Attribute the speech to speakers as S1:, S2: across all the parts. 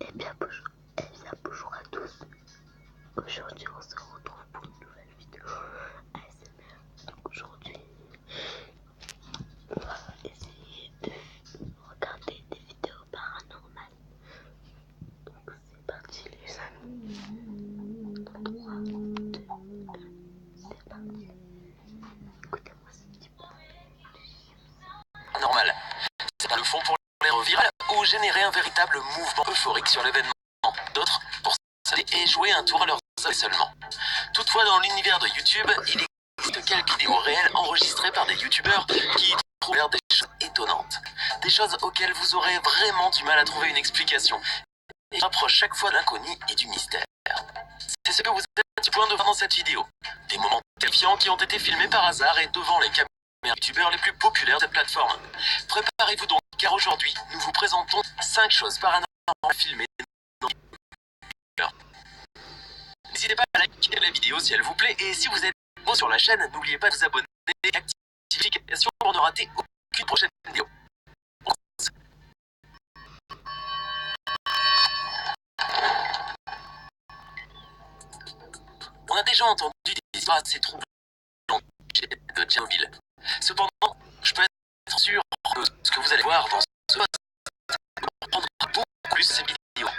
S1: Eh bien bonjour à tous. Aujourd'hui on se retrouve pour une nouvelle vidéo ASMR. Donc aujourd'hui on va essayer de regarder des vidéos paranormales. Donc c'est parti les amis. 3, 2, 1, c'est parti. Écoutez-moi ce petit point.
S2: Normal. C'est le fond pour les revirales ou générer un véritable mouvement euphorique sur l'événement. D'autres, pour s'amuser et jouer un tour à leur seulement. Toutefois, dans l'univers de YouTube, il existe quelques vidéos réelles enregistrées par des youtubeurs qui trouvent des choses étonnantes. Des choses auxquelles vous aurez vraiment du mal à trouver une explication. Et rapprochent chaque fois de l'inconnu et du mystère. C'est ce que vous êtes du point de voir dans cette vidéo. Des moments terrifiants qui ont été filmés par hasard et devant les caméras youtubeurs les plus populaires de cette plateforme. Préparez-vous donc, car aujourd'hui, nous vous présentons 5 choses paranormales filmées. N'hésitez pas à liker la vidéo si elle vous plaît, et si vous êtes nouveau sur la chaîne, n'oubliez pas de vous abonner et d'activer les notifications pour ne rater aucune prochaine vidéo. On a déjà entendu des histoires assez troublantes de Tchernobyl. Cependant, je peux être sûr que ce que vous allez voir dans ce post comprendra beaucoup plus ces vidéos.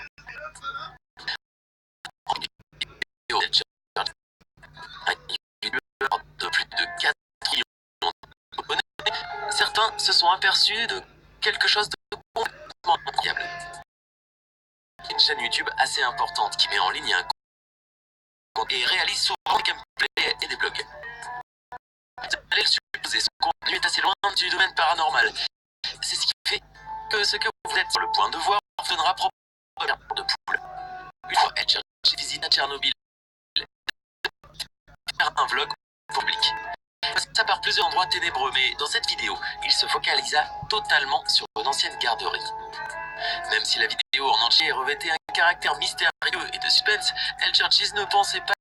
S2: Un youtubeur de plus de 4 millions d'abonnés, certains se sont aperçus de quelque chose de complètement incroyable. Une chaîne YouTube assez importante qui met en ligne un compte et réalise souvent des gameplays et des blogs. Vous allez le supposer, son contenu est assez loin du domaine paranormal. C'est ce qui fait que ce que vous êtes sur le point de voir vous donnera probablement de poule. Une fois Edge visite à Tchernobyl, faire un vlog public. Ça par plusieurs endroits ténébreux, mais dans cette vidéo, il se focalisa totalement sur une ancienne garderie. Même si la vidéo en entier revêtait un caractère mystérieux et de suspense, El Churches ne pensait pas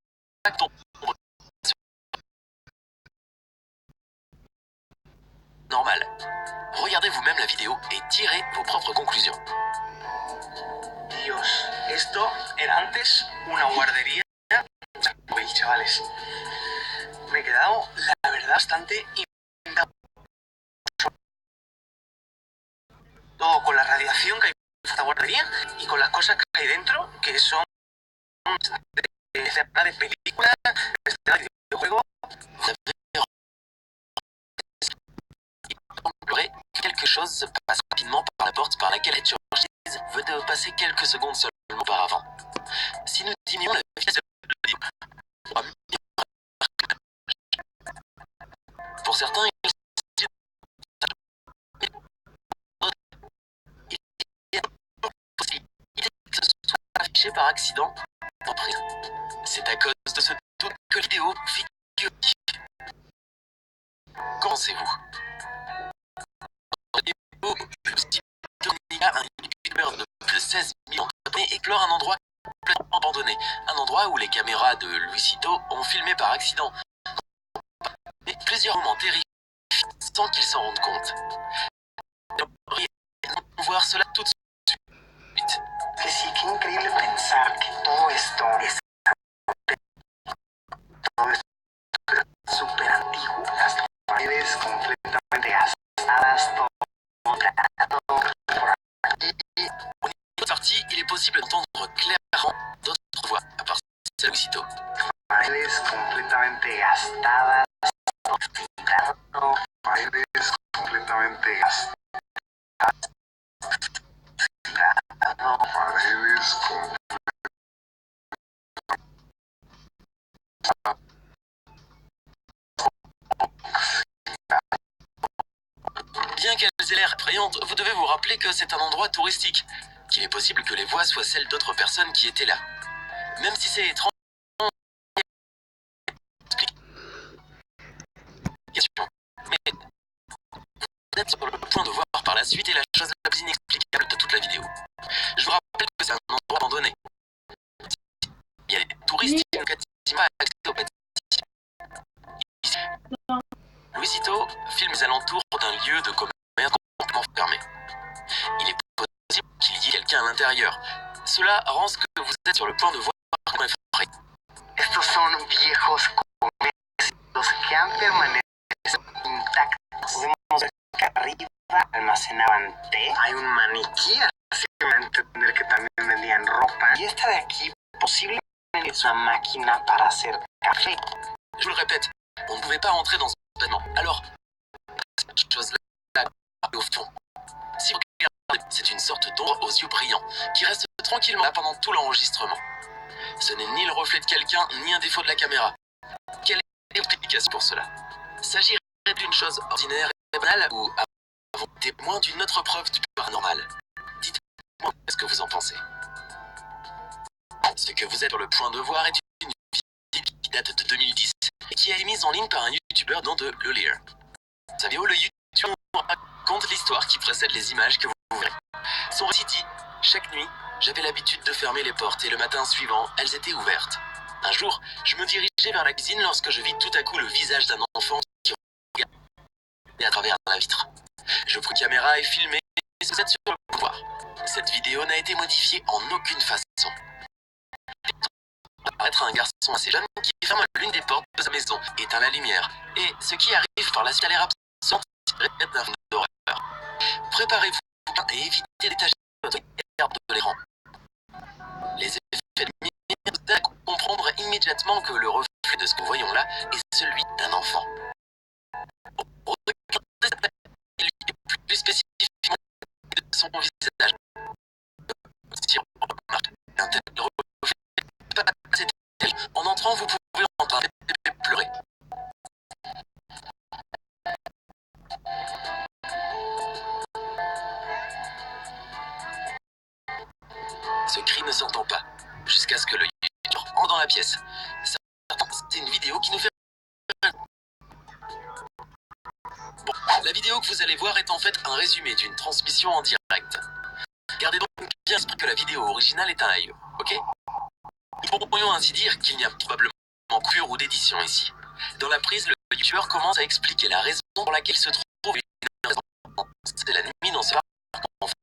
S2: que ton normal. Regardez vous-même la vidéo et tirez vos propres conclusions.
S3: Dios, esto era antes una guardería. Uy, chavales, me he quedado, la verdad, bastante impactado. Todo con la radiación que hay en esta guardería y con las cosas que hay dentro, que son de películas, de videojuegos.
S2: Quelque chose se passe rapidement par la porte par laquelle Edge veut passer quelques secondes seulement auparavant. Si nous diminuons la vitesse de la vidéo, pour certains, il se soit affiché par accident. C'est à cause de ce doute que la vidéo figure. Qu'en pensez-vous? Un youtubeur de plus de 16 millions d'abonnés explore un endroit complètement abandonné. Un endroit où les caméras de Luisito ont filmé par accident. Mais plusieurs moments terrifiants sans qu'ils s'en rendent compte. Voir cela tout de suite.
S3: Que sí, qué increíble pensar que todo esto es súper antiguo. Las paredes completamente gastadas, todo
S2: Au niveau de sortie, il est possible d'entendre clairement d'autres voix, à part celle de Luisito.
S3: paredes completamente gastadas, paredes completamente gastadas, paredes
S2: Bien qu'elles aient l'air effrayantes, vous devez vous rappeler que c'est un endroit touristique, qu'il est possible que les voix soient celles d'autres personnes qui étaient là. Même si c'est étrange, mais vous êtes sur le point de voir par la suite est la chose la plus inexplicable de toute la vidéo. Je vous rappelle que c'est un endroit abandonné. Il y a des touristes qui n'ont quasiment pas accès au bâtiment. Luisito filme les alentours d'un lieu de commerce complètement fermé. Il est possible qu'il y ait quelqu'un à l'intérieur, Cela rend ce que vous êtes sur le point de voir comme effrayant.
S3: Estos son viejos comercios que han permanecido intactos. Podemos ver que arriba almacenaban té. Hay un maniquí, así que me da a entender que también vendían ropa. Y esta de aquí posiblemente es una máquina para hacer café.
S2: Je vous le répète, on ne pouvait pas entrer dans ce bâtiment. Alors, cette chose-là, au fond. Si vous regardez, c'est une sorte d'ombre aux yeux brillants qui reste tranquillement là pendant tout l'enregistrement. Ce n'est ni le reflet de quelqu'un, ni un défaut de la caméra. Quelle est l'explication pour cela? S'agirait d'une chose ordinaire et banale ou avons témoin d'une autre preuve du paranormal? Dites-moi ce que vous en pensez. Ce que vous êtes sur le point de voir est une vidéo qui date de 2010 et qui a été mise en ligne par un youtubeur nom de Lulier. Saviez-vous, le youtubeur raconte l'histoire qui précède les images que vous verrez. Son récit dit: chaque nuit, j'avais l'habitude de fermer les portes et le matin suivant, elles étaient ouvertes. Un jour, je me dirigeais vers la cuisine lorsque je vis tout à coup le visage d'un enfant qui regardait à travers la vitre. Je pris une caméra et filmé et vous êtes sur le pouvoir. Cette vidéo n'a été modifiée en aucune façon. Apparaître un garçon assez jeune qui ferme l'une des portes de sa maison, éteint la lumière, et ce qui arrive par la suite a l'air absolument tiré d'un film d'horreur. Préparez-vous et évitez d'étager votre garde de l'écran. Les effets de lumière vous aident à comprendre immédiatement que le reflet de ce que nous voyons là est celui d'un enfant. Regardez cette tête, et plus spécifiquement de son visage. Si on remarque un tel reflet, en entrant, vous pouvez entendre bébé pleurer. Ce cri ne s'entend pas, jusqu'à ce que le youtubeur entre dans la pièce. C'est une vidéo qui nous fait... Bon, la vidéo que vous allez voir est en fait un résumé d'une transmission en direct. Gardez donc bien à l'esprit que la vidéo originale est un live, ok? Nous pourrions ainsi dire qu'il n'y a probablement coupure ou d'édition ici. Dans la prise, le youtubeur commence à expliquer la raison pour laquelle il se trouve c'est la nuit dans ce enfant.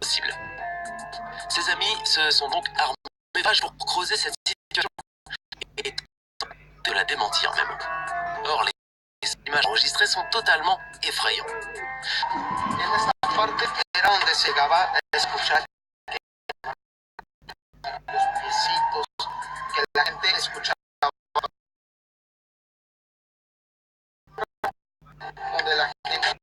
S2: Possible. Ses amis se sont donc armés pour creuser cette situation et de la démentir même. Or, les images enregistrées sont totalement effrayantes.
S3: En esta parte era donde se llegaba a escuchar los piecitos, que la gente escuchaba, donde la gente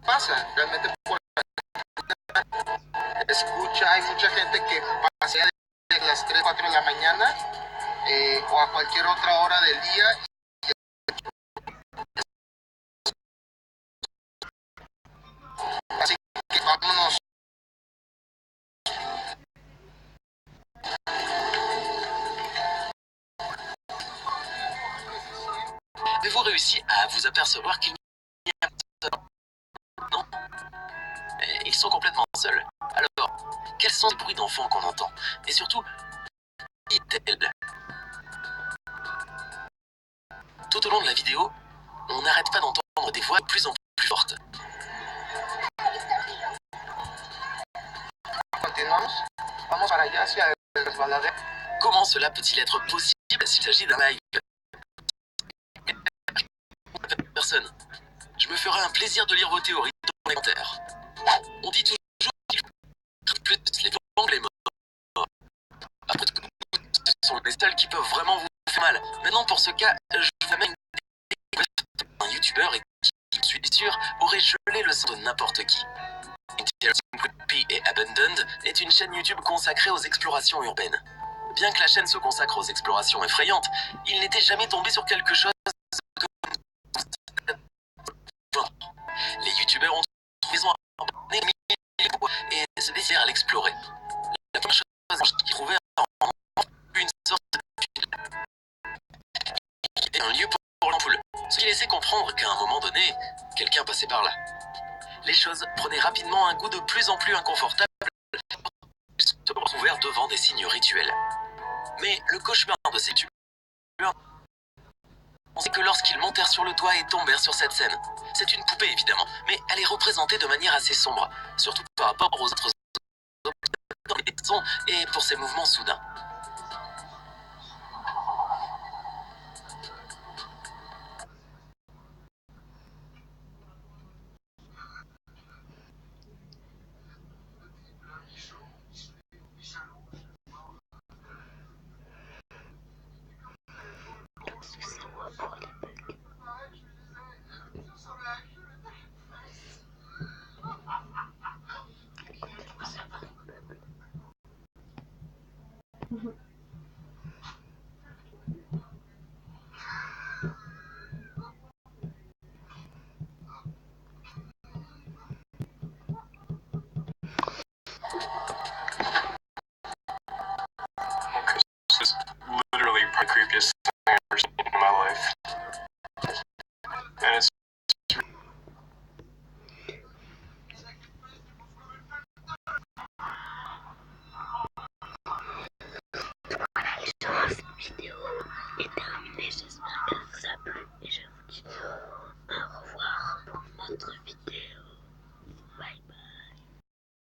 S3: pasa realmente por escucha. Hay mucha gente que pasea de las 3, 4 de la mañana o a cualquier otra hora del día. Así que vámonos.
S2: Avez-vous réussi à vous apercevoir qu'il n'y a personne? Non? Et ils sont complètement seuls. Alors, quels sont les bruits d'enfants qu'on entend? Et surtout, qui est-elle? Tout au long de la vidéo, on n'arrête pas d'entendre des voix de plus en plus fortes.
S3: Continuamos. Vamos para allá hacia el resbaladero.
S2: Comment cela peut-il être possible s'il s'agit d'un live? Personne. Je me ferai un plaisir de lire vos théories dans les commentaires. On dit toujours qu'il faut plus les angles et morts. Après tout, ce sont les seuls qui peuvent vraiment vous faire mal. Maintenant, pour ce cas, je vous amène un youtubeur et qui, je suis sûr, aurait gelé le sang de n'importe qui. Creepy et Abandoned est une chaîne YouTube consacrée aux explorations urbaines. Bien que la chaîne se consacre aux explorations effrayantes, il n'était jamais tombé sur quelque chose comme... Les youtubeurs ont trouvé son abandonné et se décidèrent à l'explorer. La première chose qu'ils trouvaient en une sorte de un lieu pour l'ampoule, ce qui laissait comprendre qu'à un moment donné, quelqu'un passait par là. Les choses prenaient rapidement un goût de plus en plus inconfortable. te retrouver devant des signes rituels. Mais le cauchemar de ces youtubeurs, c'est que lorsqu'ils montèrent sur le toit et tombèrent sur cette scène, c'est une poupée évidemment, mais elle est représentée de manière assez sombre, surtout par rapport aux autres objets et pour ses mouvements soudains.
S1: Excusez-moi pour les bugs.
S3: This is literally the creepiest thing I've ever seen in my life. And it's
S1: Voilà, cette vidéo est terminée.